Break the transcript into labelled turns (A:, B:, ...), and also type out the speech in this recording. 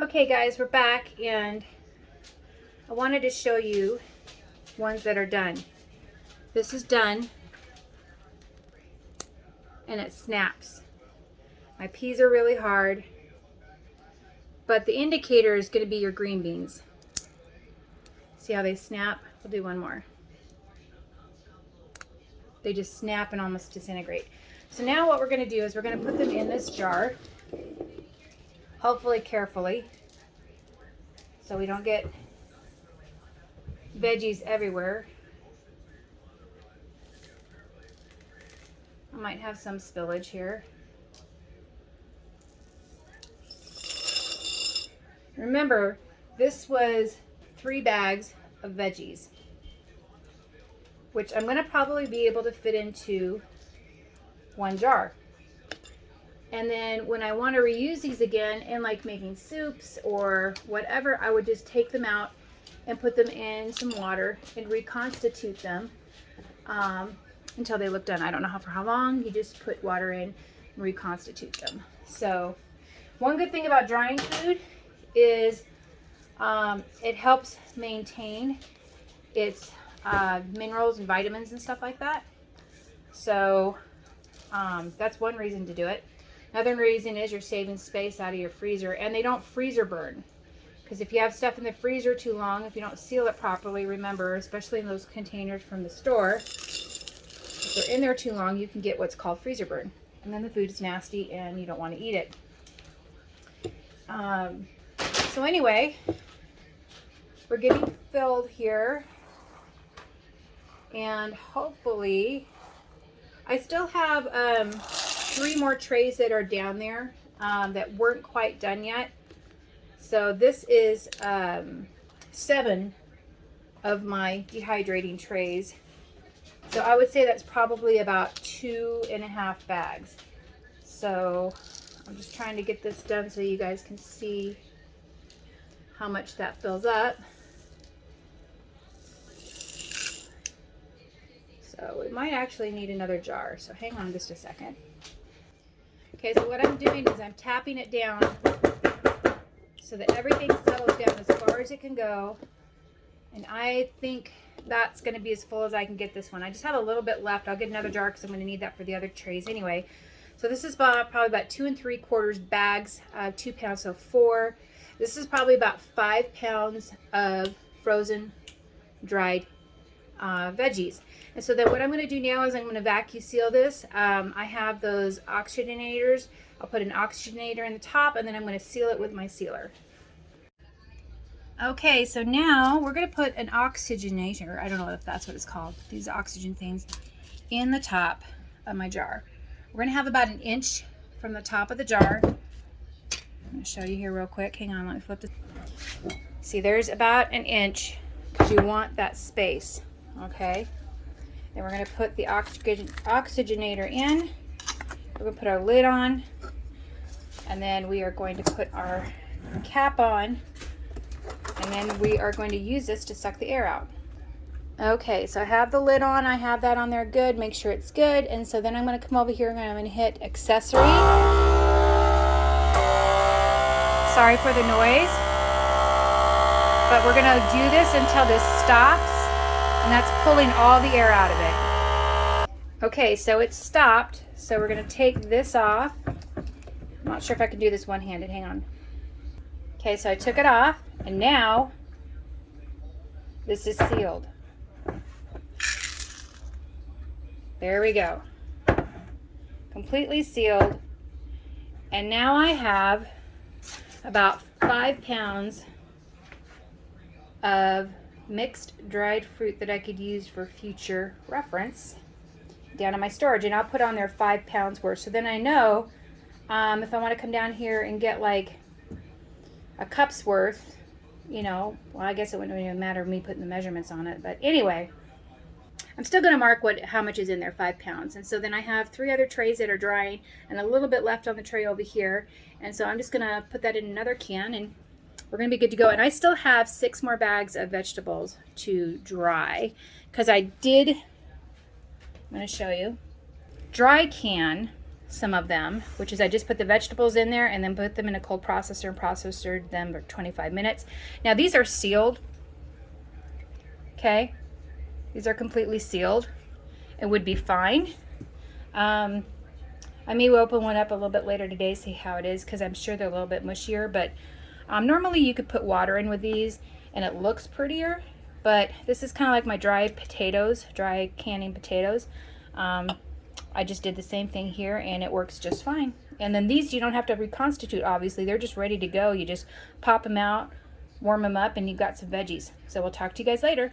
A: Okay guys, we're back and I wanted to show you ones that are done. This is done and it snaps. My peas are really hard, but the indicator is going to be your green beans. See how they snap? We'll do one more. They just snap and almost disintegrate. So now what we're going to do is we're going to put them in this jar, hopefully carefully, so we don't get veggies everywhere. I might have some spillage here. Remember, this was 3 bags of veggies, which I'm going to probably be able to fit into one jar. And then when I want to reuse these again in like making soups or whatever, I would just take them out and put them in some water and reconstitute them until they look done. I don't know for how long. You just put water in and reconstitute them. So one good thing about drying food is it helps maintain its minerals and vitamins and stuff like that. So that's one reason to do it. Another reason is you're saving space out of your freezer, and they don't freezer burn. Because if you have stuff in the freezer too long, if you don't seal it properly, remember, especially in those containers from the store, if they're in there too long, you can get what's called freezer burn. And then the food is nasty and you don't want to eat it. So anyway, we're getting filled here. And hopefully, I still have 3 more trays that are down there that weren't quite done yet. So this is 7 of my dehydrating trays. So I would say that's probably about 2.5 bags. So I'm just trying to get this done so you guys can see how much that fills up. So we might actually need another jar. So hang on just a second. Okay, so what I'm doing is I'm tapping it down so that everything settles down as far as it can go. And I think that's going to be as full as I can get this one. I just have a little bit left. I'll get another jar because I'm going to need that for the other trays anyway. So this is probably about 2 3/4 bags, 2 pounds, so 4. This is probably about 5 pounds of frozen, dried veggies. And so then what I'm going to do now is I'm going to vacuum seal this. I have those oxygenators. I'll put an oxygenator in the top, and then I'm going to seal it with my sealer. Okay, so now we're going to put an oxygenator, I don't know if that's what it's called, these oxygen things, in the top of my jar. We're going to have about 1 inch from the top of the jar. I'm going to show you here real quick. Hang on, let me flip this. See, there's about 1 inch because you want that space. Okay, then we're going to put the oxygenator in. We're going to put our lid on, and then we are going to put our cap on, and then we are going to use this to suck the air out. Okay, so I have the lid on. I have that on there good. Make sure it's good. And so then I'm going to come over here and I'm going to hit accessory. Sorry for the noise, but we're going to do this until this stops. And that's pulling all the air out of it. Okay, so it stopped. So we're going to take this off. I'm not sure if I can do this one-handed. Hang on. Okay, so I took it off, and now this is sealed. There we go. Completely sealed. And now I have about 5 pounds of mixed dried fruit that I could use for future reference down in my storage, and I'll put on there 5 pounds worth. So then I know if I want to come down here and get like a cup's worth, you know, well, I guess it wouldn't even matter me putting the measurements on it, but anyway, I'm still going to mark how much is in there, 5 pounds. And so then I have 3 other trays that are drying and a little bit left on the tray over here, and so I'm just going to put that in another can and we're going to be good to go. And I still have 6 more bags of vegetables to dry because I'm going to show you, dry can some of them, which is I just put the vegetables in there and then put them in a cold processor and processed them for 25 minutes. Now these are sealed, okay? These are completely sealed. It would be fine. I may open one up a little bit later today, see how it is, because I'm sure they're a little bit mushier, but normally you could put water in with these and it looks prettier, but this is kind of like my dry potatoes, dry canning potatoes. I just did the same thing here and it works just fine. And then these you don't have to reconstitute, obviously. They're just ready to go. You just pop them out, warm them up, and you've got some veggies. So we'll talk to you guys later.